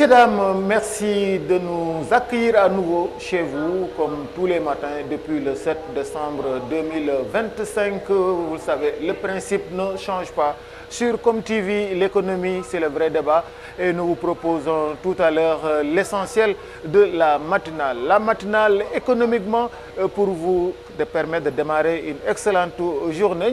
Messieurs, dames, merci de nous accueillir à nouveau chez vous, comme tous les matins, depuis le 7 décembre 2025. Vous le savez, le principe ne change pas. Sur ComTV, l'économie, c'est le vrai débat. Et nous vous proposons tout à l'heure l'essentiel de la matinale. La matinale, économiquement, pour vous permettre de démarrer une excellente journée.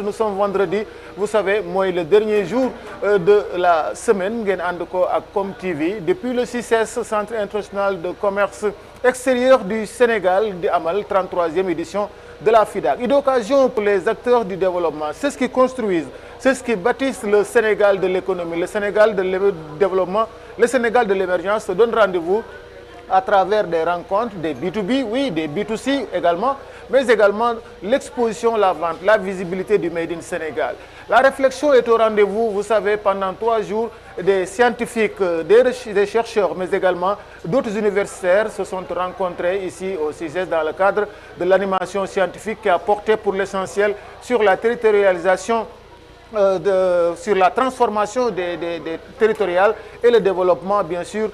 Nous sommes vendredi. Vous savez, moi, le dernier jour de la semaine, à ComTV, depuis le CICES, Centre international de commerce extérieur du Sénégal, de Amal, 33e édition de la FIDAC. Une occasion pour les acteurs du développement. C'est ce qui construisent, c'est ce qui bâtissent le Sénégal de l'économie, le Sénégal de développement, le Sénégal de l'émergence se donne rendez-vous à travers des rencontres, des B2B, oui, des B2C également, mais également l'exposition, la vente, la visibilité du Made in Sénégal. La réflexion est au rendez-vous, vous savez, pendant 3 jours, des scientifiques, des chercheurs, mais également d'autres universitaires se sont rencontrés ici au CICES dans le cadre de l'animation scientifique qui a porté pour l'essentiel sur la territorialisation sur la transformation des territoriales et le développement, bien sûr,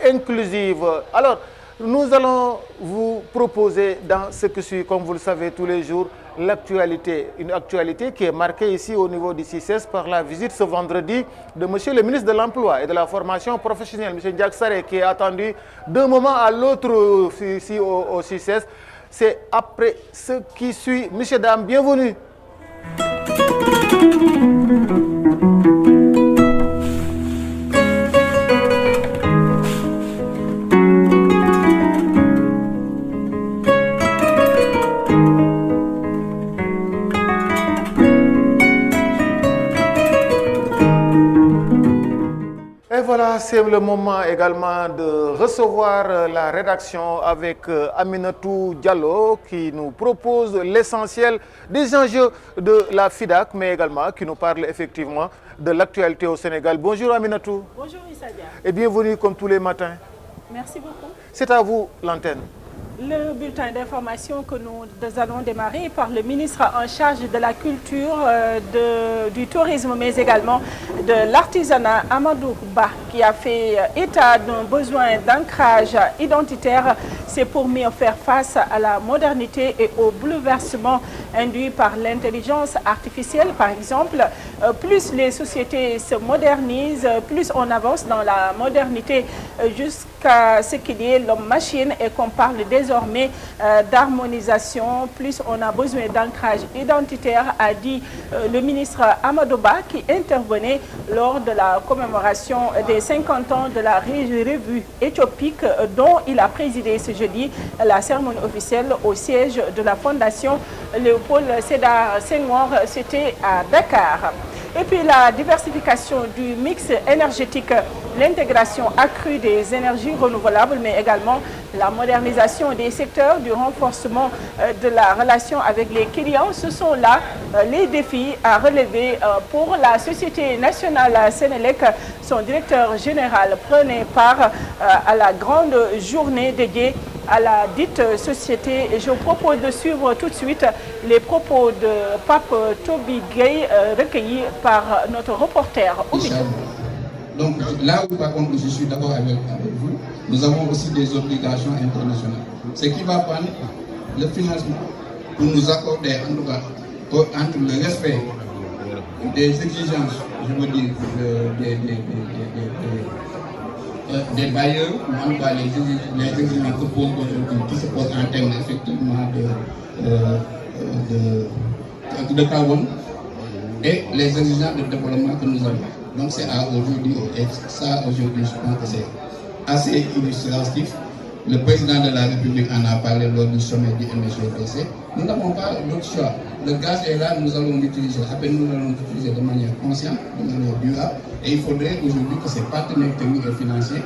inclusif. Alors, nous allons vous proposer dans ce que suit, comme vous le savez tous les jours, l'actualité. Une actualité qui est marquée ici au niveau du CICES par la visite ce vendredi de M. le ministre de l'Emploi et de la formation professionnelle, M. Ndiack Sarré, qui est attendu d'un moment à l'autre ici au CICES. C'est après ce qui suit. Messieurs, dames, bienvenue. Et voilà, c'est le moment également de recevoir la rédaction avec Aminatou Diallo qui nous propose l'essentiel des enjeux de la FIDAC, mais également qui nous parle effectivement de l'actualité au Sénégal. Bonjour Aminatou. Bonjour Issadia. Et bienvenue comme tous les matins. Merci beaucoup. C'est à vous l'antenne. Le bulletin d'information que nous allons démarrer par le ministre en charge de la culture, du tourisme, mais également de l'artisanat, Amadou Ba, qui a fait état d'un besoin d'ancrage identitaire. C'est pour mieux faire face à la modernité et au bouleversement induit par l'intelligence artificielle, par exemple. Plus les sociétés se modernisent, plus on avance dans la modernité jusqu'à ce qu'il y ait l'homme-machine et qu'on parle désormais d'harmonisation, plus on a besoin d'ancrage identitaire, a dit le ministre Amadou Ba, qui intervenait lors de la commémoration des 50 ans de la revue éthiopique dont il a présidé ce jeudi la cérémonie officielle au siège de la Fondation Léopold Sédar Senghor, c'était à Dakar. Et puis la diversification du mix énergétique, l'intégration accrue des énergies renouvelables, mais également la modernisation des secteurs, du renforcement de la relation avec les clients. Ce sont là les défis à relever pour la Société nationale Sénélec. Son directeur général prenait part à la grande journée dédiée à la dite société. Et je vous propose de suivre tout de suite les propos de Pape Toby Gay recueillis par notre reporter au micro. Donc là où par contre je suis d'accord avec vous, nous avons aussi des obligations internationales. Ce qui va prendre le financement pour nous accorder en tout cas entre le respect des exigences, je veux dire, des bailleurs, ou en tout cas les exigences que posent aujourd'hui, qui se posent en termes effectivement de carbone et les exigences de développement que nous avons. Donc c'est à aujourd'hui, et ça aujourd'hui je pense que c'est assez illustratif. Le président de la République en a parlé lors du sommet du MSGPC. Nous n'avons pas d'autre choix. Le gaz est là, nous allons l'utiliser. Après, nous allons l'utiliser de manière consciente, de manière durable. Et il faudrait aujourd'hui que ces partenaires techniques et financiers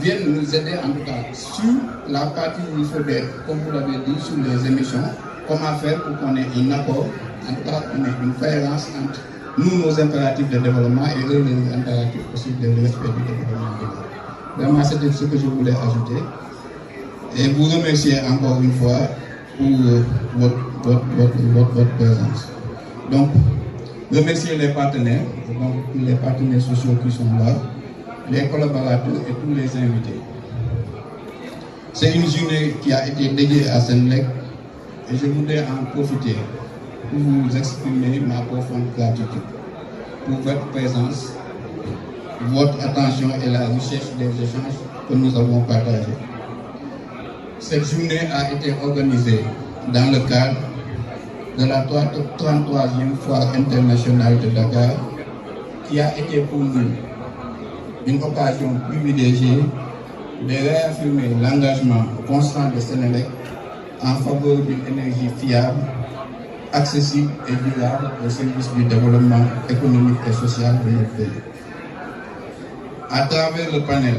viennent nous aider en tout cas sur la partie où il faudrait, comme vous l'avez dit, sur les émissions, comment faire pour qu'on ait un accord, en tout cas qu'on ait une cohérence entre nous, nos impératifs de développement et eux, les impératifs aussi de respect du développement. Vraiment, c'était ce que je voulais ajouter. Et vous remercier encore une fois pour votre présence. Donc, remercier les partenaires, donc les partenaires sociaux qui sont là, les collaborateurs et tous les invités. C'est une journée qui a été dédiée à Senelec et je voudrais en profiter pour vous exprimer ma profonde gratitude pour votre présence, votre attention et la recherche des échanges que nous avons partagés. Cette journée a été organisée dans le cadre de la 33e Foire internationale de Dakar, qui a été pour nous une occasion privilégiée de réaffirmer l'engagement constant de Senelec en faveur d'une énergie fiable, accessible et durable au service du développement économique et social de notre pays. À travers le panel,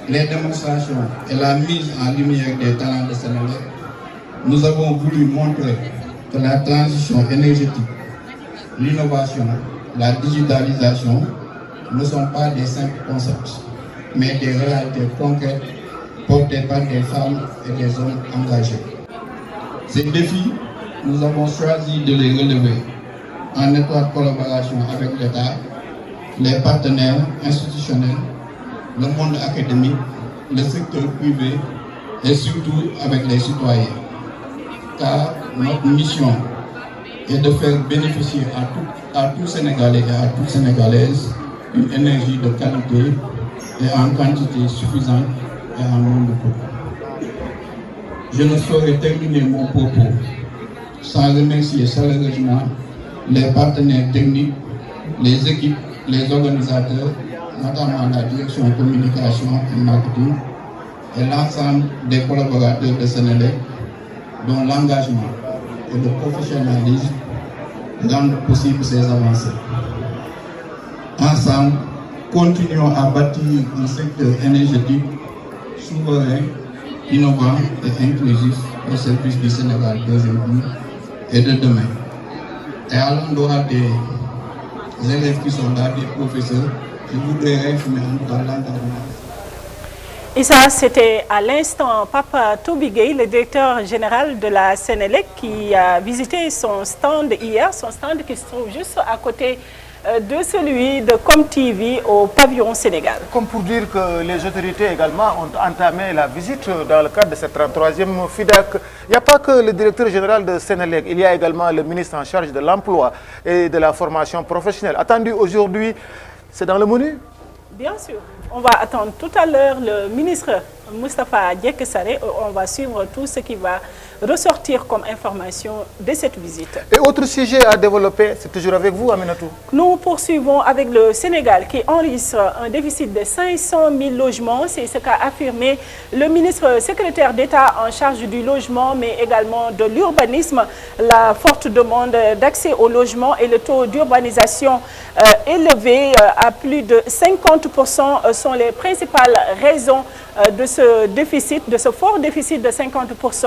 les démonstrations et la mise en lumière des talents de Senelec, nous avons voulu montrer que la transition énergétique, l'innovation, la digitalisation ne sont pas des simples concepts, mais des réalités concrètes portées par des femmes et des hommes engagés. Ces défis, nous avons choisi de les relever en étroite collaboration avec l'État, les partenaires institutionnels, le monde académique, le secteur privé et surtout avec les citoyens. Car notre mission est de faire bénéficier à tout Sénégalais et à toute Sénégalaise une énergie de qualité et en quantité suffisante et en nombre peu. Je ne saurais terminer mon propos sans remercier chaleureusement les partenaires techniques, les équipes, les organisateurs, notamment la direction communication et marketing, et l'ensemble des collaborateurs de Senelec, dont l'engagement et le professionnalisme rendent possible ces avancées. Ensemble, continuons à bâtir un secteur énergétique souverain, innovant et inclusif au service du Sénégal d'aujourd'hui et de demain. Et à l'endroit des élèves qui sont là, des professeurs, je voudrais réaffirmer en tout cas l'engagement. Et ça, c'était à l'instant Papa Tobigay, le directeur général de la Senelec, qui a visité son stand hier, son stand qui se trouve juste à côté de celui de ComTV au pavillon Sénégal. Comme pour dire que les autorités également ont entamé la visite dans le cadre de cette 33e FIDAC. Il n'y a pas que le directeur général de Senelec, il y a également le ministre en charge de l'emploi et de la formation professionnelle. Attendu aujourd'hui, c'est dans le menu? Bien sûr. On va attendre tout à l'heure le ministre Moustapha Diéké Sarré. On va suivre tout ce qui va ressortir comme information de cette visite. Et autre sujet à développer, c'est toujours avec vous, Aminatou. Nous poursuivons avec le Sénégal qui enregistre un déficit de 500 000 logements. C'est ce qu'a affirmé le ministre secrétaire d'État en charge du logement, mais également de l'urbanisme. La forte demande d'accès au logement et le taux d'urbanisation élevé à plus de 50% sont les principales raisons de ce déficit, de ce fort déficit de 50%.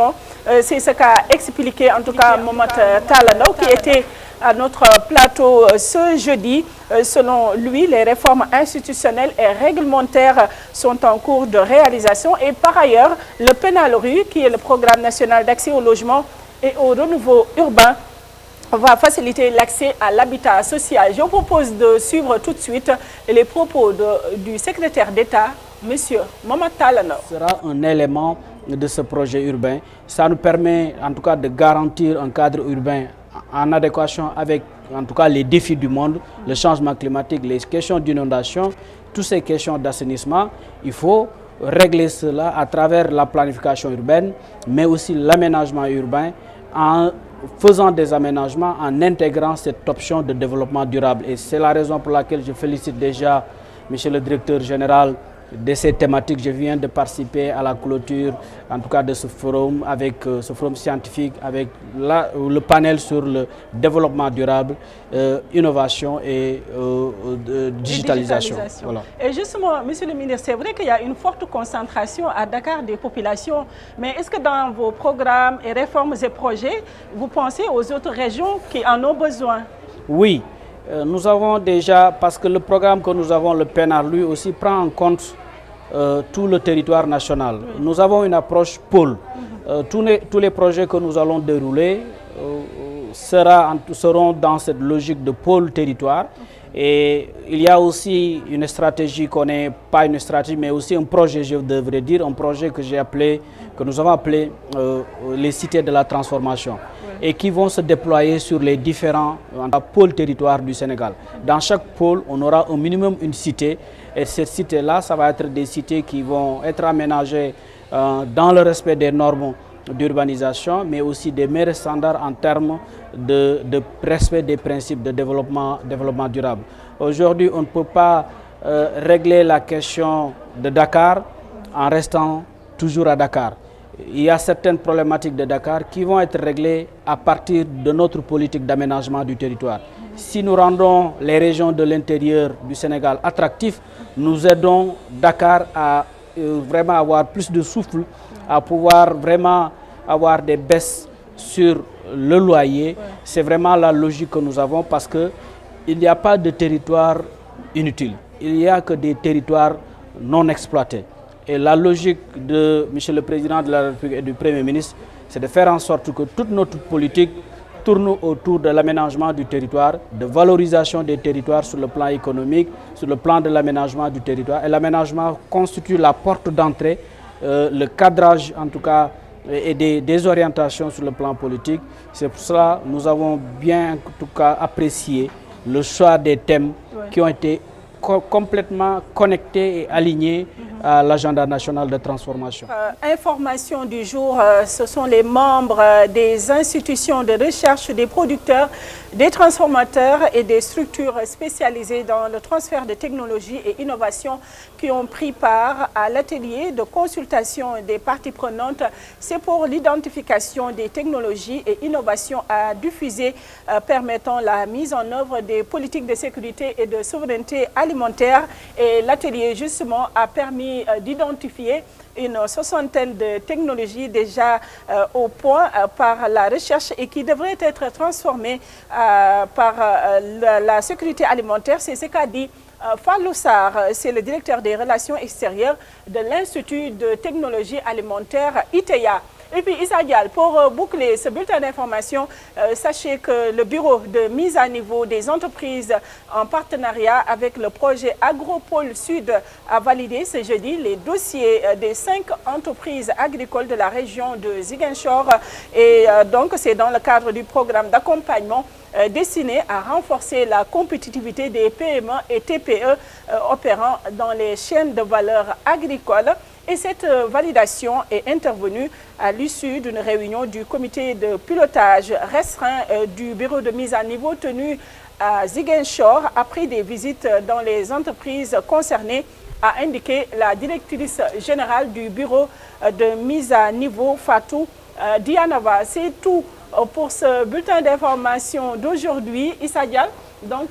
C'est ce qu'a expliqué en tout cas Mohamed Talano, qui était à notre plateau ce jeudi. Selon lui, les réformes institutionnelles et réglementaires sont en cours de réalisation. Et par ailleurs, le PENALRU, qui est le programme national d'accès au logement et au renouveau urbain, va faciliter l'accès à l'habitat social. Je vous propose de suivre tout de suite les propos du secrétaire d'État, M. Mohamed Talano. Ce sera un élément de ce projet urbain. Ça nous permet en tout cas de garantir un cadre urbain en adéquation avec en tout cas les défis du monde, le changement climatique, les questions d'inondation, toutes ces questions d'assainissement. Il faut régler cela à travers la planification urbaine, mais aussi l'aménagement urbain en faisant des aménagements, en intégrant cette option de développement durable. Et c'est la raison pour laquelle je félicite déjà Monsieur le directeur général de ces thématiques. Je viens de participer à la clôture, en tout cas de ce forum, avec ce forum scientifique, avec le panel sur le développement durable, innovation et digitalisation. Voilà. Et justement, Monsieur le ministre, c'est vrai qu'il y a une forte concentration à Dakar des populations, mais est-ce que dans vos programmes et réformes et projets, vous pensez aux autres régions qui en ont besoin? Oui. Nous avons déjà, parce que le programme que nous avons, le PENAR, lui aussi prend en compte tout le territoire national. Oui. Nous avons une approche pôle. Tous les projets que nous allons dérouler seront dans cette logique de pôle territoire. Et il y a aussi une stratégie qu'on n'est pas une stratégie, mais aussi un projet, je devrais dire, un projet que nous avons appelé les cités de la transformation, et qui vont se déployer sur les différents pôles territoires du Sénégal. Dans chaque pôle, on aura au minimum une cité, et cette cité-là, ça va être des cités qui vont être aménagées dans le respect des normes d'urbanisation, mais aussi des meilleurs standards en termes de respect des principes de développement durable. Aujourd'hui, on ne peut pas régler la question de Dakar en restant toujours à Dakar. Il y a certaines problématiques de Dakar qui vont être réglées à partir de notre politique d'aménagement du territoire. Si nous rendons les régions de l'intérieur du Sénégal attractives, nous aidons Dakar à vraiment avoir plus de souffle, à pouvoir vraiment avoir des baisses sur le loyer. C'est vraiment la logique que nous avons, parce qu'il n'y a pas de territoire inutile. Il n'y a que des territoires non exploités. Et la logique de M. le Président de la République et du Premier ministre, c'est de faire en sorte que toute notre politique tourne autour de l'aménagement du territoire, de valorisation des territoires sur le plan économique, sur le plan de l'aménagement du territoire. Et l'aménagement constitue la porte d'entrée, le cadrage en tout cas, et des orientations sur le plan politique. C'est pour cela que nous avons bien en tout cas apprécié le choix des thèmes qui ont été complètement connectés et alignés à l'agenda national de transformation. Information du jour, ce sont les membres des institutions de recherche, des producteurs, des transformateurs et des structures spécialisées dans le transfert de technologies et innovations qui ont pris part à l'atelier de consultation des parties prenantes. C'est pour l'identification des technologies et innovations à diffuser permettant la mise en œuvre des politiques de sécurité et de souveraineté alimentaire. Et l'atelier justement a permis d'identifier une soixantaine de technologies déjà au point par la recherche et qui devraient être transformées par la sécurité alimentaire. C'est ce qu'a dit Fallou Sarr, c'est le directeur des relations extérieures de l'Institut de technologie alimentaire ITEA. Et puis Issa Dial, pour boucler ce bulletin d'information, sachez que le bureau de mise à niveau des entreprises en partenariat avec le projet Agropole Sud a validé ce jeudi les dossiers des 5 entreprises agricoles de la région de Ziguinchor. Et donc c'est dans le cadre du programme d'accompagnement destiné à renforcer la compétitivité des PME et TPE opérant dans les chaînes de valeur agricole. Et cette validation est intervenue à l'issue d'une réunion du comité de pilotage restreint du bureau de mise à niveau tenu à Ziguinchor après des visites dans les entreprises concernées, a indiqué la directrice générale du bureau de mise à niveau, Fatou Dianava. C'est tout pour ce bulletin d'information d'aujourd'hui, Issa Dial. Donc,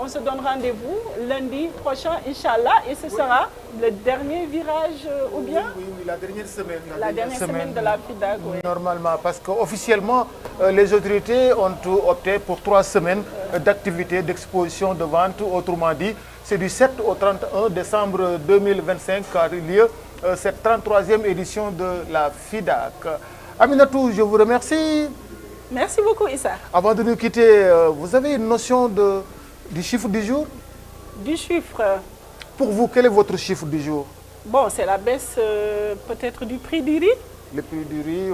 on se donne rendez-vous lundi prochain, Inch'Allah, et ce sera le dernier virage, ou bien oui, la dernière semaine. La dernière semaine de la FIDAC, oui. Normalement, parce qu'officiellement, les autorités ont opté pour 3 semaines d'activité, d'exposition, de vente. Autrement dit, c'est du 7 au 31 décembre 2025 qu'a eu lieu cette 33e édition de la FIDAC. Aminatou, je vous remercie. Merci beaucoup, Issa. Avant de nous quitter, vous avez une notion du chiffre du jour? Du chiffre? Pour vous, quel est votre chiffre du jour? Bon, c'est la baisse peut-être du prix du riz. Le prix du riz,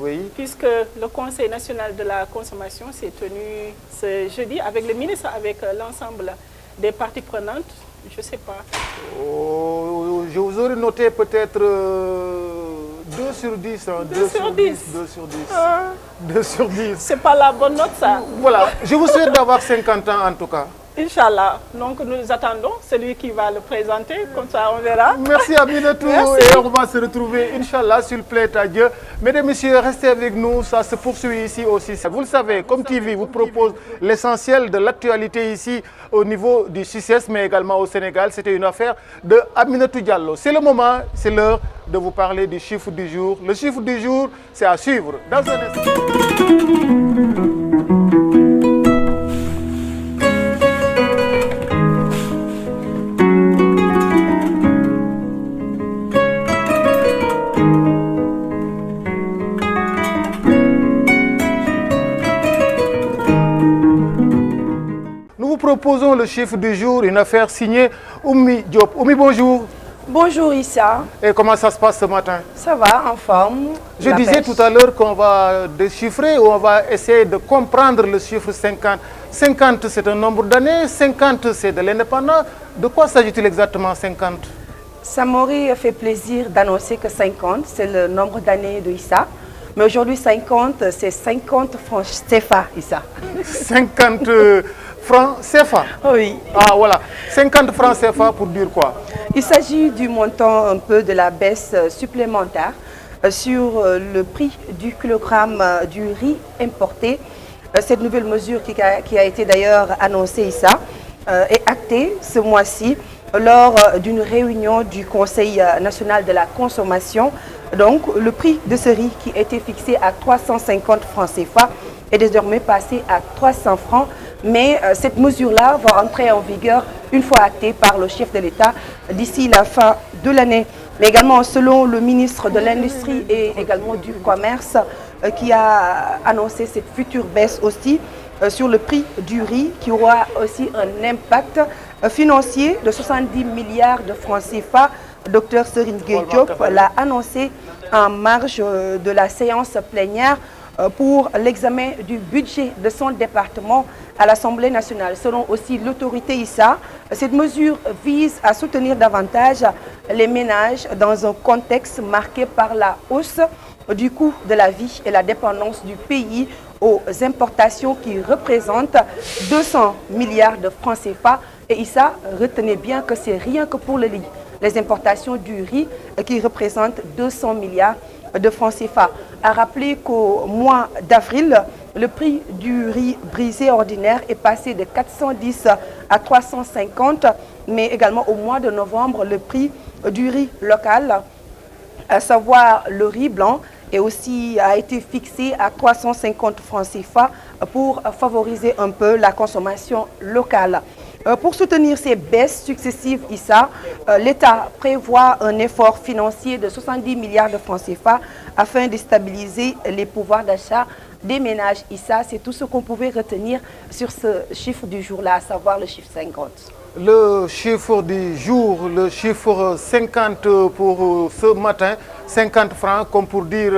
oui. Puisque le Conseil national de la consommation s'est tenu ce jeudi avec le ministre, avec l'ensemble des parties prenantes. Je ne sais pas. Je vous aurais noté peut-être 2 sur 10. Hein, 2 sur 10. 2 sur 10. 2 sur 10. C'est pas la bonne note, ça. Voilà. Je vous souhaite d'avoir 50 ans en tout cas. Inch'Allah. Donc nous attendons celui qui va le présenter, comme ça on verra. Merci Aminatou. Et on va se retrouver, Inch'Allah, s'il plaît à Dieu. Mesdames et messieurs, restez avec nous, ça se poursuit ici aussi. Vous le savez, comme TV vous propose l'essentiel de l'actualité ici au niveau du CICES, mais également au Sénégal. C'était une affaire de Aminatou Diallo. C'est le moment, c'est l'heure de vous parler du chiffre du jour. Le chiffre du jour, c'est à suivre dans un instant. proposons le chiffre du jour, une affaire signée Oumi Diop. Oumi, bonjour. Bonjour Issa. Et comment ça se passe ce matin? Ça va, en forme. Je disais tout à l'heure qu'on va déchiffrer ou on va essayer de comprendre le chiffre 50. 50, c'est un nombre d'années, 50, c'est de l'indépendance. De quoi s'agit-il exactement 50? Ça m'aurait fait plaisir d'annoncer que 50, c'est le nombre d'années de Issa. Mais aujourd'hui, 50, c'est 50 francs CFA, Issa. 50 francs CFA? Oui. Ah voilà, 50 francs CFA pour dire quoi? Il s'agit du montant un peu de la baisse supplémentaire sur le prix du kilogramme du riz importé. Cette nouvelle mesure qui a été d'ailleurs annoncée Issa est actée ce mois-ci lors d'une réunion du Conseil national de la consommation. Donc le prix de ce riz qui était fixé à 350 francs CFA est désormais passé à 300 francs. Mais cette mesure-là va entrer en vigueur une fois actée par le chef de l'État d'ici la fin de l'année. Mais également, selon le ministre de l'Industrie et également du Commerce, qui a annoncé cette future baisse aussi sur le prix du riz, qui aura aussi un impact financier de 70 milliards de francs CFA. Dr Serigne Gueye Diop l'a annoncé en marge de la séance plénière pour l'examen du budget de son département à l'Assemblée nationale. Selon aussi l'autorité Issa, cette mesure vise à soutenir davantage les ménages dans un contexte marqué par la hausse du coût de la vie et la dépendance du pays aux importations qui représentent 200 milliards de francs CFA. Et Issa, retenez bien que c'est rien que pour le riz. Les importations du riz qui représentent 200 milliards de francs CFA. À rappeler qu'au mois d'avril, le prix du riz brisé ordinaire est passé de 410 à 350, mais également au mois de novembre, le prix du riz local, à savoir le riz blanc, a été fixé à 350 francs CFA pour favoriser un peu la consommation locale. Pour soutenir ces baisses successives, Issa, l'État prévoit un effort financier de 70 milliards de francs CFA afin de stabiliser les pouvoirs d'achat des ménages. Issa, c'est tout ce qu'on pouvait retenir sur ce chiffre du jour-là, à savoir le chiffre 50. Le chiffre du jour, le chiffre 50 pour ce matin, 50 francs, comme pour dire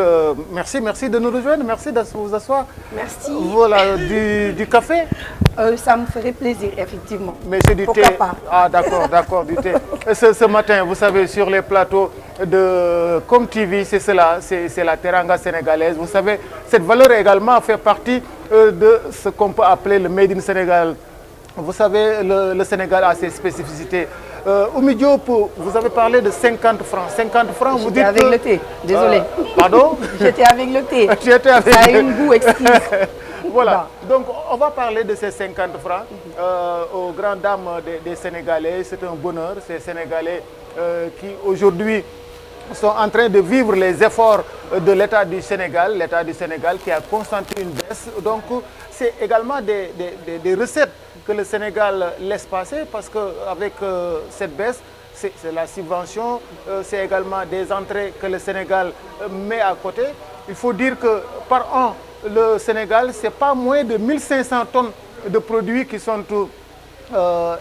merci de nous rejoindre, merci de vous asseoir. Merci. Voilà, du café. Ça me ferait plaisir, effectivement. Mais c'est du thé. Pas. Ah d'accord, du thé. Ce matin, vous savez, sur les plateaux de ComTV, c'est cela, c'est la teranga sénégalaise. Vous savez, cette valeur également fait partie de ce qu'on peut appeler le Made in Sénégal. Vous savez, le Sénégal a ses spécificités. Oumi Diop, vous avez parlé de 50 francs. 50 francs, vous dites avec le thé, désolé. Pardon? J'étais avec le thé. J'étais avec... Ça a un goût exquis. Voilà, donc on va parler de ces 50 francs aux grandes dames des Sénégalais. C'est un bonheur, ces Sénégalais qui aujourd'hui sont en train de vivre les efforts de l'État du Sénégal qui a consenti une baisse. Donc c'est également des recettes que le Sénégal laisse passer parce qu'avec cette baisse, c'est la subvention, c'est également des entrées que le Sénégal met à côté. Il faut dire que par an, le Sénégal, c'est pas moins de 1500 tonnes de produits qui sont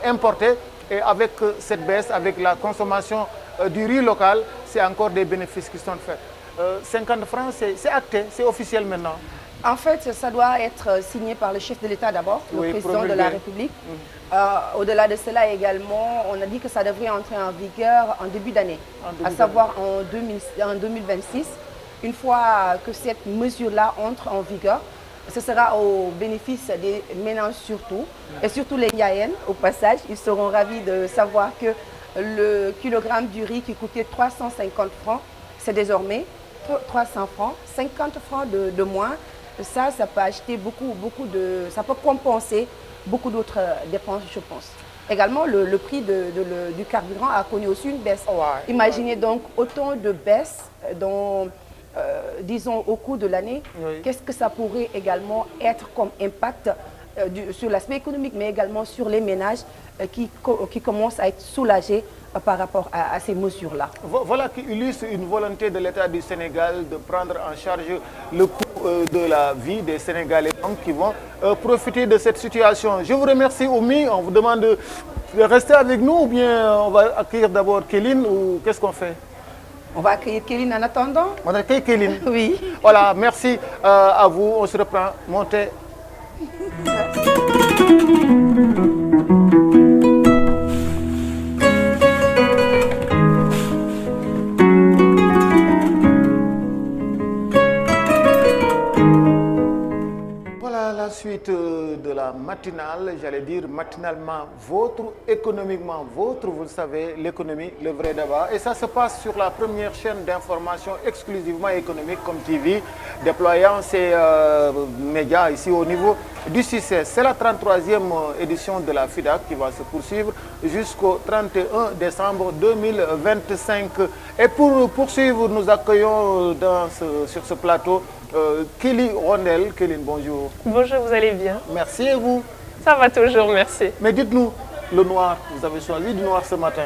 importés. Et avec cette baisse, avec la consommation du riz local, c'est encore des bénéfices qui sont faits. 50 francs, c'est acté, c'est officiel maintenant. En fait, ça doit être signé par le chef de l'État d'abord, le président de la République. Au-delà de cela également, on a dit que ça devrait entrer en vigueur en début d'année, à savoir en 2026. Une fois que cette mesure-là entre en vigueur, ce sera au bénéfice des ménages surtout, et surtout les Yayen, au passage. Ils seront ravis de savoir que le kilogramme du riz qui coûtait 350 francs, c'est désormais 300 francs, 50 francs de moins. Ça peut acheter ça peut compenser beaucoup d'autres dépenses, je pense. Également, le prix du carburant a connu aussi une baisse. Ouais. Imaginez donc autant de baisses disons au cours de l'année. Oui. Qu'est-ce que ça pourrait également être comme impact sur l'aspect économique, mais également sur les ménages qui commencent à être soulagés par rapport à ces mesures-là. Voilà qui illustre une volonté de l'État du Sénégal de prendre en charge le coût de la vie des Sénégalais donc, qui vont profiter de cette situation. Je vous remercie, Oumi. On vous demande de rester avec nous ou bien on va accueillir d'abord Kéline ou qu'est-ce qu'on fait? On va accueillir Kéline en attendant. On accueille Kéline. Oui. Voilà, merci à vous. On se reprend. Montez. La suite de la matinale, j'allais dire matinalement vôtre, économiquement vôtre, vous le savez, l'économie, le vrai débat. Et ça se passe sur la première chaîne d'information exclusivement économique comme TV, déployant ses médias ici au niveau du CICES. C'est la 33e édition de la FIDAC qui va se poursuivre jusqu'au 31 décembre 2025. Et pour poursuivre, nous accueillons sur ce plateau Kelly Rondel. Kéline, bonjour. Bonjour, vous allez bien? Merci et vous? Ça va toujours, merci. Mais dites-nous, le noir, vous avez choisi du noir ce matin?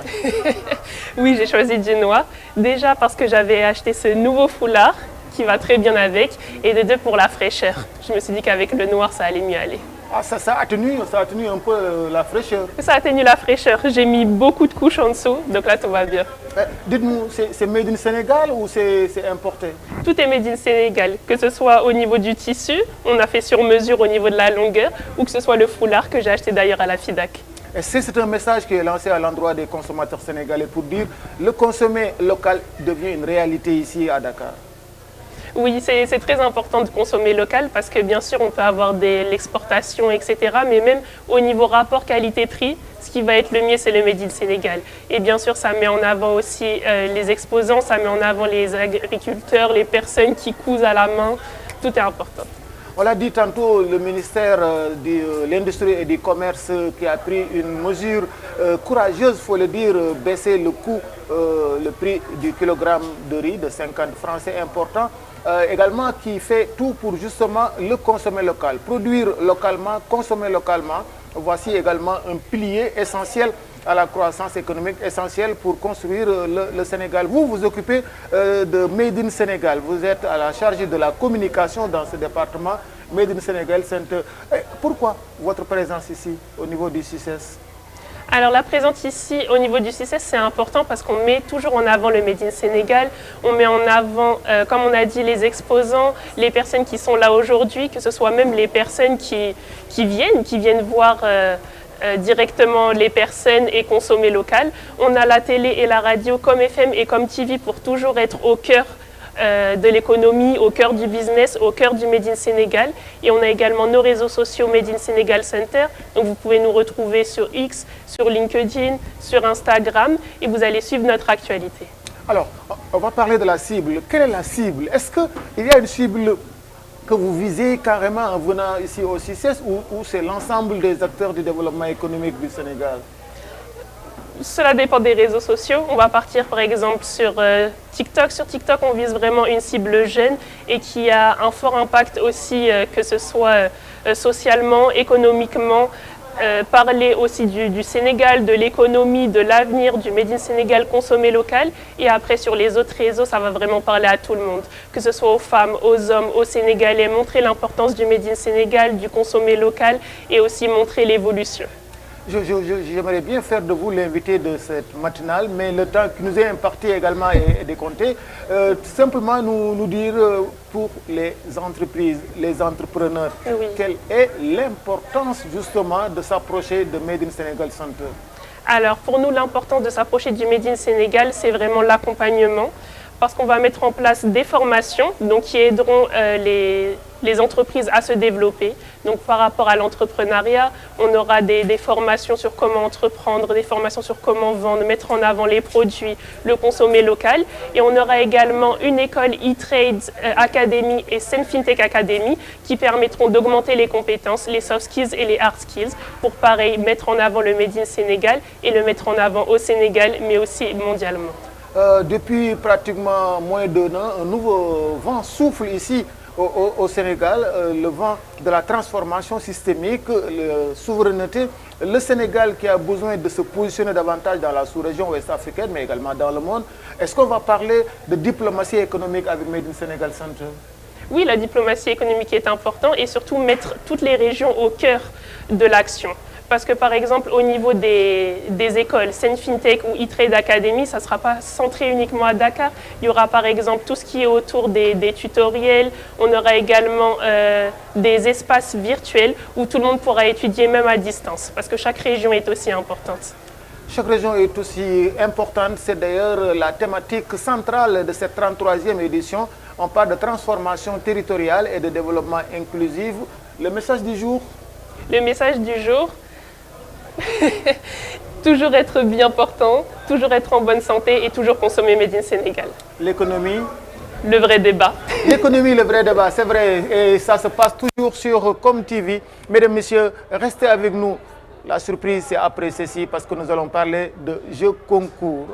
Oui, j'ai choisi du noir. Déjà parce que j'avais acheté ce nouveau foulard qui va très bien avec et de deux pour la fraîcheur. Je me suis dit qu'avec le noir, ça allait mieux aller. Ah, ça atténue un peu la fraîcheur. Ça atténue la fraîcheur. J'ai mis beaucoup de couches en dessous, donc là, tout va bien. Dites-nous, c'est made in Sénégal ou c'est importé? Tout est made in Sénégal, que ce soit au niveau du tissu, on a fait sur mesure au niveau de la longueur, ou que ce soit le foulard que j'ai acheté d'ailleurs à la FIDAC. Est-ce que c'est un message qui est lancé à l'endroit des consommateurs sénégalais pour dire que le consommer local devient une réalité ici à Dakar? Oui, c'est très important de consommer local parce que bien sûr on peut avoir l'exportation, etc. Mais même au niveau rapport qualité-prix, ce qui va être le mieux, c'est le Made in Sénégal. Et bien sûr, ça met en avant aussi les exposants, ça met en avant les agriculteurs, les personnes qui cousent à la main. Tout est important. On l'a dit tantôt, le ministère de l'Industrie et du Commerce qui a pris une mesure courageuse, il faut le dire, baisser le coût, le prix du kilogramme de riz de 50 francs, c'est important. Également qui fait tout pour justement le consommer local. Produire localement, consommer localement, voici également un pilier essentiel à la croissance économique, essentiel pour construire le Sénégal. Vous vous occupez de Made in Sénégal, vous êtes à la charge de la communication dans ce département Made in Sénégal Center. Pourquoi votre présence ici au niveau du CICES? Alors la présence ici au niveau du CICES, c'est important parce qu'on met toujours en avant le Made in Sénégal, on met en avant, comme on a dit, les exposants, les personnes qui sont là aujourd'hui, que ce soit même les personnes qui viennent voir directement les personnes et consommer local. On a la télé et la radio comme FM et comme TV pour toujours être au cœur de l'économie, au cœur du business, au cœur du Made in Sénégal. Et on a également nos réseaux sociaux Made in Sénégal Center. Donc vous pouvez nous retrouver sur X, sur LinkedIn, sur Instagram et vous allez suivre notre actualité. Alors, on va parler de la cible. Quelle est la cible? Est-ce qu'il y a une cible que vous visez carrément en venant ici au CICES ou c'est l'ensemble des acteurs du développement économique du Sénégal? Cela dépend des réseaux sociaux. On va partir par exemple sur TikTok. Sur TikTok, on vise vraiment une cible jeune et qui a un fort impact aussi, que ce soit socialement, économiquement. Parler aussi du Sénégal, de l'économie, de l'avenir, du Made in Sénégal consommé local. Et après, sur les autres réseaux, ça va vraiment parler à tout le monde. Que ce soit aux femmes, aux hommes, aux Sénégalais. Montrer l'importance du Made in Sénégal, du consommé local et aussi montrer l'évolution. J'aimerais bien faire de vous l'invité de cette matinale, mais le temps qui nous est imparti également est décompté. Simplement nous dire pour les entreprises, les entrepreneurs, oui. Quelle est l'importance justement de s'approcher de Made in Sénégal Center? Alors pour nous, l'importance de s'approcher du Made in Sénégal, c'est vraiment l'accompagnement. Parce qu'on va mettre en place des formations donc, qui aideront les entreprises à se développer. Donc par rapport à l'entrepreneuriat, on aura des formations sur comment entreprendre, des formations sur comment vendre, mettre en avant les produits, le consommer local. Et on aura également une école e-trade Academy et Senfintech Academy qui permettront d'augmenter les compétences, les soft skills et les hard skills pour pareil mettre en avant le Made in Sénégal et le mettre en avant au Sénégal mais aussi mondialement. Depuis pratiquement moins d'un an, un nouveau vent souffle ici au Sénégal, le vent de la transformation systémique, la souveraineté, le Sénégal qui a besoin de se positionner davantage dans la sous-région ouest africaine, mais également dans le monde. Est-ce qu'on va parler de diplomatie économique avec Made in Sénégal Center? Oui, la diplomatie économique est importante et surtout mettre toutes les régions au cœur de l'action. Parce que par exemple, au niveau des écoles, Senfintech ou E-Trade Academy, ça ne sera pas centré uniquement à Dakar. Il y aura par exemple tout ce qui est autour des tutoriels. On aura également des espaces virtuels où tout le monde pourra étudier même à distance. Parce que chaque région est aussi importante. Chaque région est aussi importante. C'est d'ailleurs la thématique centrale de cette 33e édition. On parle de transformation territoriale et de développement inclusif. Le message du jour? Le message du jour, toujours être bien portant, toujours être en bonne santé et toujours consommer Made in Sénégal. L'économie? Le vrai débat. L'économie, le vrai débat, c'est vrai. Et ça se passe toujours sur Com TV. Mesdames, Messieurs, restez avec nous. La surprise, c'est après ceci parce que nous allons parler de jeux concours.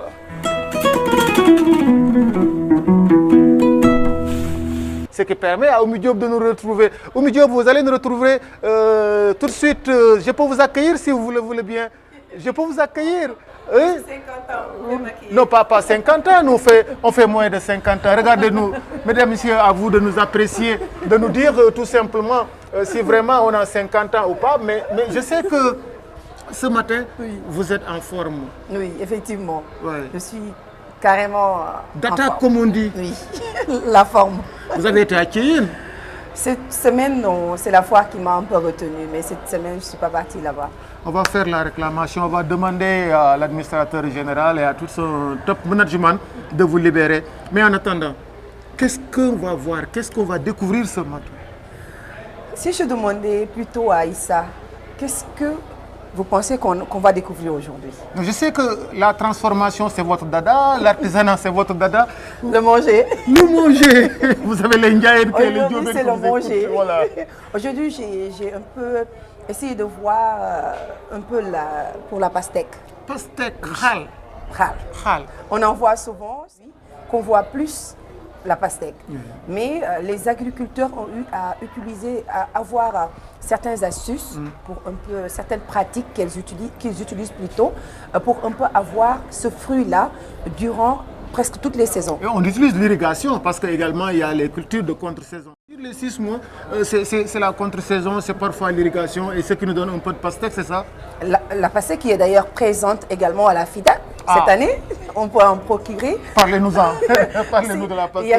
Ce qui permet à Oumy Diop de nous retrouver. Oumy Diop, vous allez nous retrouver tout de suite. Je peux vous accueillir si vous le voulez bien. Je peux vous accueillir. 50 ans. Non, pas 50 ans, on fait moins de 50 ans. Regardez-nous, mesdames, messieurs, à vous de nous apprécier, de nous dire tout simplement si vraiment on a 50 ans ou pas. Mais je sais que ce matin, oui, vous êtes en forme. Oui, effectivement. Ouais. Je suis carrément d'attaque, comme on dit. Oui, la forme. Vous avez été à Kien? Cette semaine, non, c'est la foire qui m'a un peu retenue, mais cette semaine, je ne suis pas partie là-bas. On va faire la réclamation, on va demander à l'administrateur général et à tout son top management de vous libérer. Mais en attendant, qu'est-ce qu'on va voir, qu'est-ce qu'on va découvrir ce matin? Si je demandais plutôt à Issa, qu'est-ce que vous pensez qu'on va découvrir aujourd'hui? Je sais que la transformation, c'est votre dada, l'artisanat, c'est votre dada. Le manger. Le manger. Vous avez les Ndiaye. Aujourd'hui, c'est le manger. Voilà. Aujourd'hui, j'ai un peu essayé de voir un peu pour la pastèque. Pastèque, khal. Khal. On en voit souvent, qu'on voit plus la pastèque. Mais les agriculteurs ont eu à avoir certaines astuces, pour un peu, certaines pratiques qu'ils utilisent plutôt, pour un peu avoir ce fruit-là durant presque toutes les saisons. Et on utilise l'irrigation parce qu'également il y a les cultures de contre-saison. Sur les 6 mois, c'est la contre-saison, c'est parfois l'irrigation et ce qui nous donne un peu de pastèque, c'est ça? La pastèque qui est d'ailleurs présente également à la FIDA cette année, on peut en procurer. Parlez-nous-en, parlez-nous de la pastèque. Il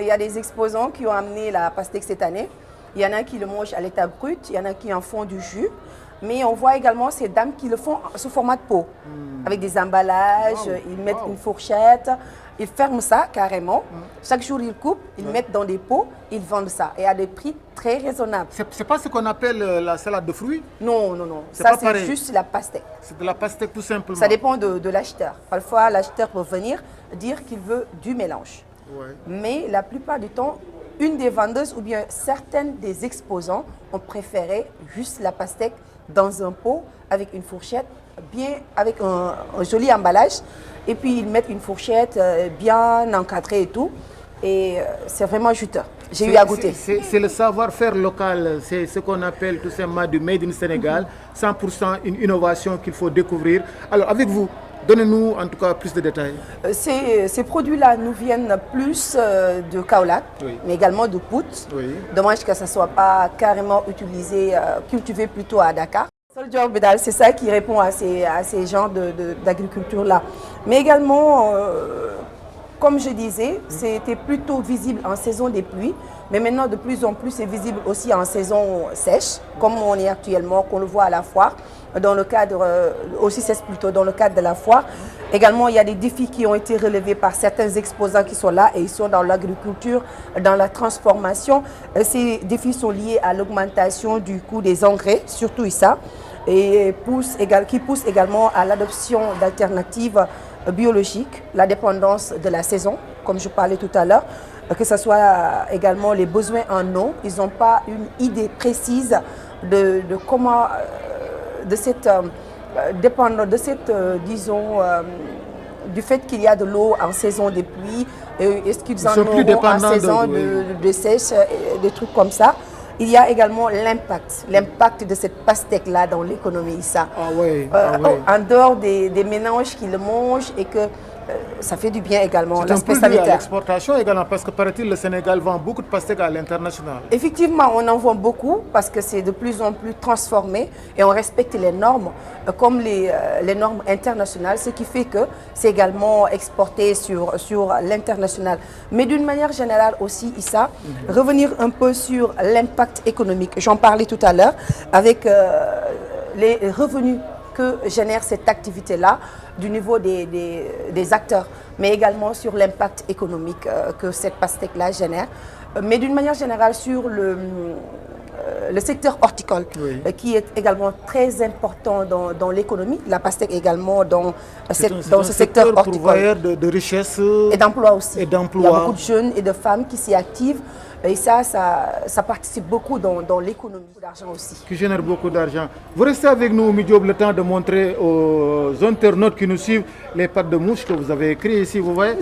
y a des exposants qui ont amené la pastèque cette année. Il y en a qui le mangent à l'état brut, il y en a qui en font du jus. Mais on voit également ces dames qui le font sous format de pot, avec des emballages, ils mettent une fourchette, ils ferment ça carrément. Chaque jour, ils coupent, ils mettent dans des pots, ils vendent ça et à des prix très raisonnables. C'est pas ce qu'on appelle la salade de fruits? Non. Ça, c'est juste la pastèque. C'est de la pastèque tout simplement. Ça dépend de l'acheteur. Parfois, l'acheteur peut venir dire qu'il veut du mélange. Ouais. Mais la plupart du temps, une des vendeuses ou bien certaines des exposants ont préféré juste la pastèque dans un pot avec une fourchette, bien avec un joli emballage. Et puis ils mettent une fourchette bien encadrée et tout. Et c'est vraiment juteux. J'ai eu à goûter. C'est le savoir-faire local, c'est ce qu'on appelle tout simplement du Made in Sénégal, 100% une innovation qu'il faut découvrir. Alors avec vous, donnez-nous en tout cas plus de détails. Ces produits-là nous viennent plus de Kaolack, mais également de Pout. Dommage que ça ne soit pas carrément utilisé, cultivé plutôt à Dakar. C'est ça qui répond à ces genres d'agriculture-là. Mais également, comme je disais, c'était plutôt visible en saison des pluies. Mais maintenant, de plus en plus, c'est visible aussi en saison sèche, comme on est actuellement, qu'on le voit à la foire. Dans le cadre, aussi c'est plutôt dans le cadre de la foire. Également, il y a des défis qui ont été relevés par certains exposants qui sont là et ils sont dans l'agriculture, dans la transformation. Ces défis sont liés à l'augmentation du coût des engrais, surtout ça, et qui poussent également à l'adoption d'alternatives biologiques, la dépendance de la saison, comme je parlais tout à l'heure, que ce soit également les besoins en eau. Ils n'ont pas une idée précise de comment... de cette disons, du fait qu'il y a de l'eau en saison de pluie, est-ce qu'ils en auront en saison de sèche, des trucs comme ça. Il y a également l'impact de cette pastèque-là dans l'économie. En dehors des ménages qui le mangent et que ça fait du bien également, l'aspect sanitaire. C'est l'exportation également, parce que paraît-il, le Sénégal vend beaucoup de pastèques à l'international. Effectivement, on en vend beaucoup parce que c'est de plus en plus transformé et on respecte les normes comme les normes internationales, ce qui fait que c'est également exporté sur l'international. Mais d'une manière générale aussi, Issa, revenir un peu sur l'impact économique. J'en parlais tout à l'heure avec les revenus que génère cette activité-là du niveau des acteurs, mais également sur l'impact économique que cette pastèque-là génère. Mais d'une manière générale sur le secteur horticole, qui est également très important dans l'économie. La pastèque également dans ce secteur horticole. Pourvoyeur de richesse et d'emploi aussi. Et d'emploi. Il y a beaucoup de jeunes et de femmes qui s'y activent. Et ça participe beaucoup dans l'économie d'argent aussi. Qui génère beaucoup d'argent. Vous restez avec nous, Midjob, le temps de montrer aux internautes qui nous suivent les pattes de mouche que vous avez écrit ici. Vous voyez,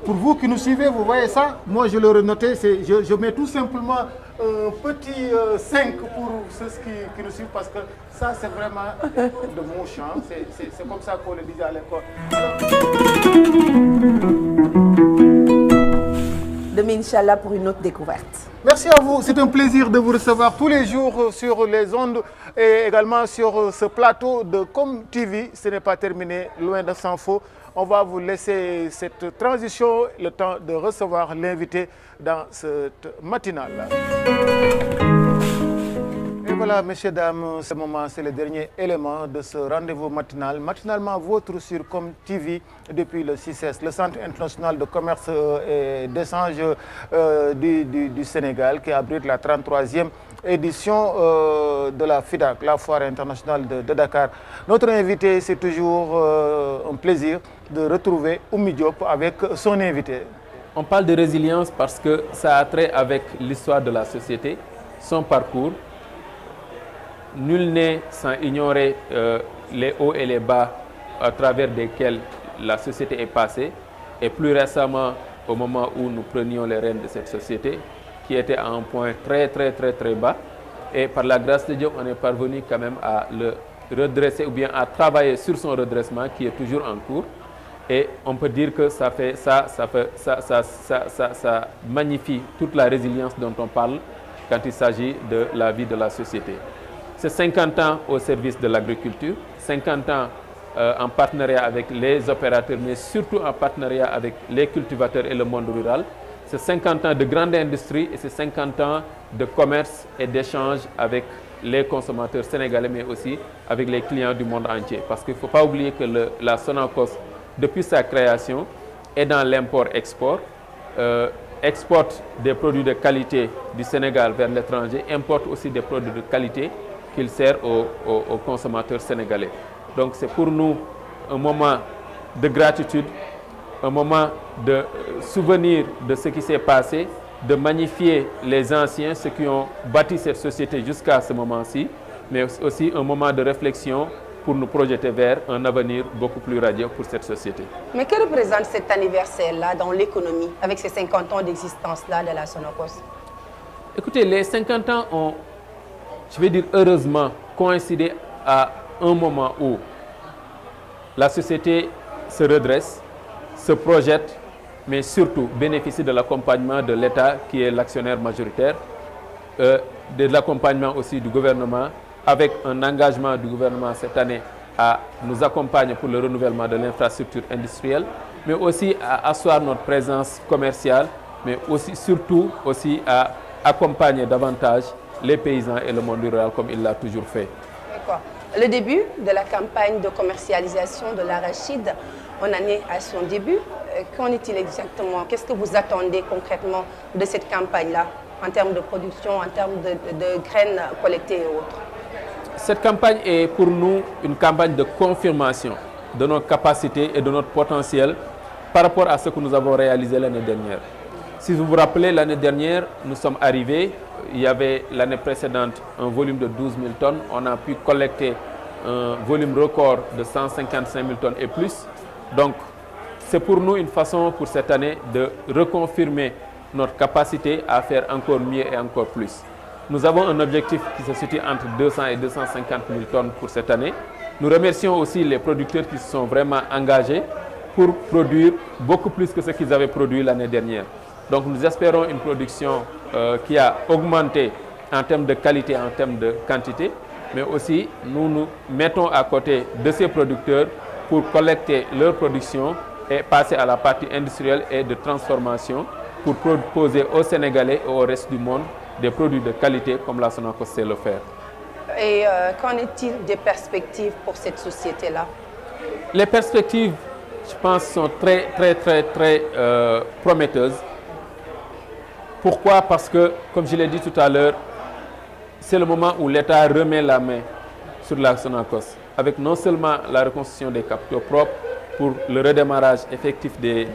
pour vous qui nous suivez, vous voyez ça. Moi, je l'aurais noté. Je mets tout simplement un petit 5 pour ceux qui nous suivent parce que ça, c'est vraiment de mouche. Hein. C'est comme ça qu'on le disait à l'école. Demain, Inch'Allah, pour une autre découverte. Merci à vous. C'est un plaisir de vous recevoir tous les jours sur les ondes et également sur ce plateau de Com TV. Ce n'est pas terminé, loin de s'en faut. On va vous laisser cette transition, le temps de recevoir l'invité dans cette matinale. Et voilà, messieurs, dames, ce moment, c'est le dernier élément de ce rendez-vous matinal. Matinalement vôtre sur Com TV depuis le CICES, le Centre international de commerce et d'échange du Sénégal, qui abrite la 33e édition de la FIDAK, la Foire internationale de Dakar. Notre invité, c'est toujours un plaisir de retrouver Oumy Diop avec son invité. On parle de résilience parce que ça a trait avec l'histoire de la société, son parcours. Nul n'est sans ignorer les hauts et les bas à travers lesquels la société est passée. Et plus récemment, au moment où nous prenions les rênes de cette société, qui était à un point très bas. Et par la grâce de Dieu, on est parvenu quand même à le redresser ou bien à travailler sur son redressement qui est toujours en cours. Et on peut dire que ça magnifie toute la résilience dont on parle quand il s'agit de la vie de la société. C'est 50 ans au service de l'agriculture, 50 ans en partenariat avec les opérateurs, mais surtout en partenariat avec les cultivateurs et le monde rural. C'est 50 ans de grande industrie et c'est 50 ans de commerce et d'échange avec les consommateurs sénégalais, mais aussi avec les clients du monde entier. Parce qu'il ne faut pas oublier que la Sonacos, depuis sa création, est dans l'import-export, exporte des produits de qualité du Sénégal vers l'étranger, importe aussi des produits de qualité qu'il sert aux consommateurs sénégalais. Donc c'est pour nous un moment de gratitude, un moment de souvenir de ce qui s'est passé, de magnifier les anciens, ceux qui ont bâti cette société jusqu'à ce moment-ci, mais aussi un moment de réflexion pour nous projeter vers un avenir beaucoup plus radieux pour cette société. Mais que représente cet anniversaire-là dans l'économie, avec ces 50 ans d'existence-là de la Sonacos? Écoutez, les 50 ans ont, je vais dire heureusement, coïncidé à un moment où la société se redresse, se projette, mais surtout bénéficie de l'accompagnement de l'État qui est l'actionnaire majoritaire, de l'accompagnement aussi du gouvernement, avec un engagement du gouvernement cette année à nous accompagner pour le renouvellement de l'infrastructure industrielle, mais aussi à asseoir notre présence commerciale, mais aussi, surtout aussi à accompagner davantage les paysans et le monde rural comme il l'a toujours fait. D'accord. Le début de la campagne de commercialisation de l'arachide, on en est à son début. Qu'en est-il exactement? Qu'est-ce que vous attendez concrètement de cette campagne-là, en termes de production, en termes de graines collectées et autres? Cette campagne est pour nous une campagne de confirmation de nos capacités et de notre potentiel par rapport à ce que nous avons réalisé l'année dernière. Si vous vous rappelez, l'année dernière, nous sommes arrivés, il y avait l'année précédente un volume de 12 000 tonnes. On a pu collecter un volume record de 155 000 tonnes et plus. Donc, c'est pour nous une façon pour cette année de reconfirmer notre capacité à faire encore mieux et encore plus. Nous avons un objectif qui se situe entre 200 et 250 000 tonnes pour cette année. Nous remercions aussi les producteurs qui se sont vraiment engagés pour produire beaucoup plus que ce qu'ils avaient produit l'année dernière. Donc nous espérons une production qui a augmenté en termes de qualité, en termes de quantité, mais aussi nous nous mettons à côté de ces producteurs pour collecter leur production et passer à la partie industrielle et de transformation pour proposer aux Sénégalais et au reste du monde des produits de qualité comme la Sonacos sait le faire. Et qu'en est-il des perspectives pour cette société-là? Les perspectives, je pense, sont très prometteuses. Pourquoi? Parce que, comme je l'ai dit tout à l'heure, c'est le moment où l'État remet la main sur la Sonacos, avec non seulement la reconstruction des capitaux propres pour le redémarrage effectif des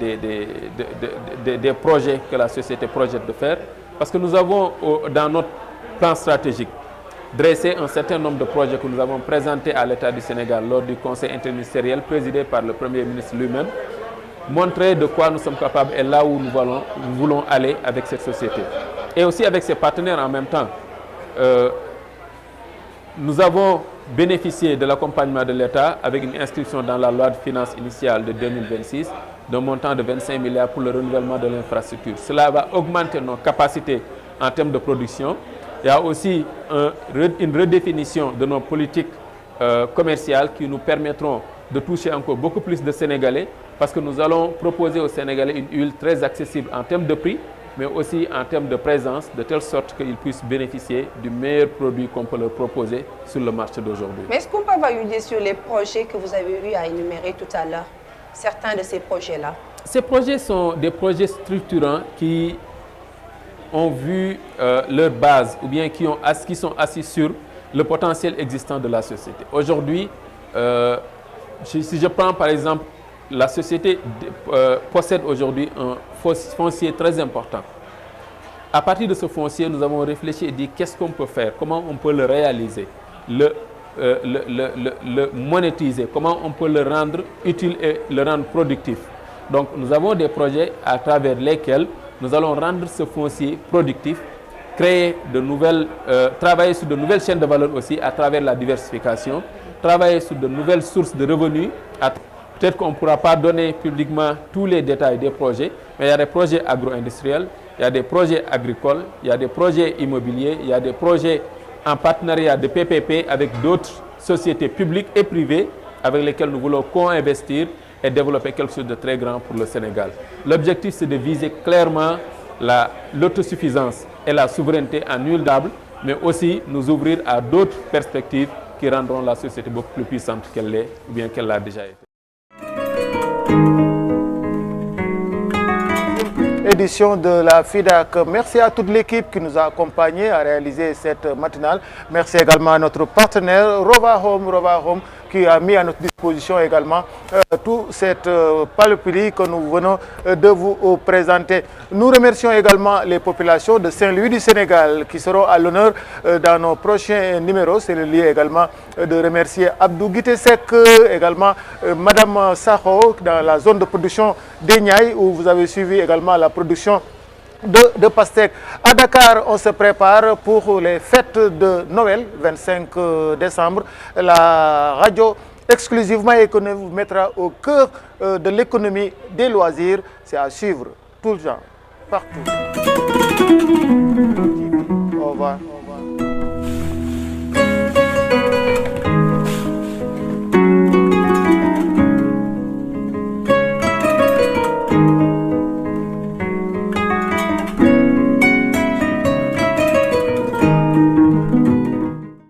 projets que la société projette de faire, parce que nous avons dans notre plan stratégique dressé un certain nombre de projets que nous avons présentés à l'État du Sénégal lors du conseil interministériel présidé par le Premier ministre lui-même, montrer de quoi nous sommes capables et là où nous voulons aller avec cette société. Et aussi avec ses partenaires en même temps. Nous avons bénéficié de l'accompagnement de l'État avec une inscription dans la loi de finances initiale de 2026 d'un montant de 25 milliards pour le renouvellement de l'infrastructure. Cela va augmenter nos capacités en termes de production. Il y a aussi une redéfinition de nos politiques commerciales qui nous permettront de toucher encore beaucoup plus de Sénégalais parce que nous allons proposer aux Sénégalais une huile très accessible en termes de prix, mais aussi en termes de présence, de telle sorte qu'ils puissent bénéficier du meilleur produit qu'on peut leur proposer sur le marché d'aujourd'hui. Mais est-ce qu'on peut avoir une idée sur les projets que vous avez eu à énumérer tout à l'heure, certains de ces projets-là? Ces projets sont des projets structurants qui ont vu leur base ou bien qui sont assis sur le potentiel existant de la société. Aujourd'hui, si je prends par exemple, la société possède aujourd'hui un foncier très important. À partir de ce foncier, nous avons réfléchi et dit qu'est-ce qu'on peut faire, comment on peut le réaliser, le monétiser, comment on peut le rendre utile et le rendre productif. Donc nous avons des projets à travers lesquels nous allons rendre ce foncier productif, créer de nouvelles, travailler sur de nouvelles chaînes de valeur aussi à travers la diversification, travailler sur de nouvelles sources de revenus. Peut-être qu'on ne pourra pas donner publiquement tous les détails des projets, mais il y a des projets agro-industriels, il y a des projets agricoles, il y a des projets immobiliers, il y a des projets en partenariat de PPP avec d'autres sociétés publiques et privées avec lesquelles nous voulons co-investir et développer quelque chose de très grand pour le Sénégal. L'objectif, c'est de viser clairement l'autosuffisance et la souveraineté en huile d'arbre, mais aussi nous ouvrir à d'autres perspectives qui rendront la société beaucoup plus puissante qu'elle l'est ou bien qu'elle l'a déjà été. Édition de la FIDAC. Merci à toute l'équipe qui nous a accompagnés à réaliser cette matinale. Merci également à notre partenaire Rova Home qui a mis à notre disposition également toute cette panoplie que nous venons de vous présenter. Nous remercions également les populations de Saint-Louis du Sénégal qui seront à l'honneur dans nos prochains numéros. C'est le lieu également de remercier Abdou Guitesek, également Madame Saho dans la zone de production d'Enyai où vous avez suivi également la production de pastèques. À Dakar, on se prépare pour les fêtes de Noël, 25 décembre. La radio exclusivement économique vous mettra au cœur de l'économie des loisirs. C'est à suivre tout le temps, partout.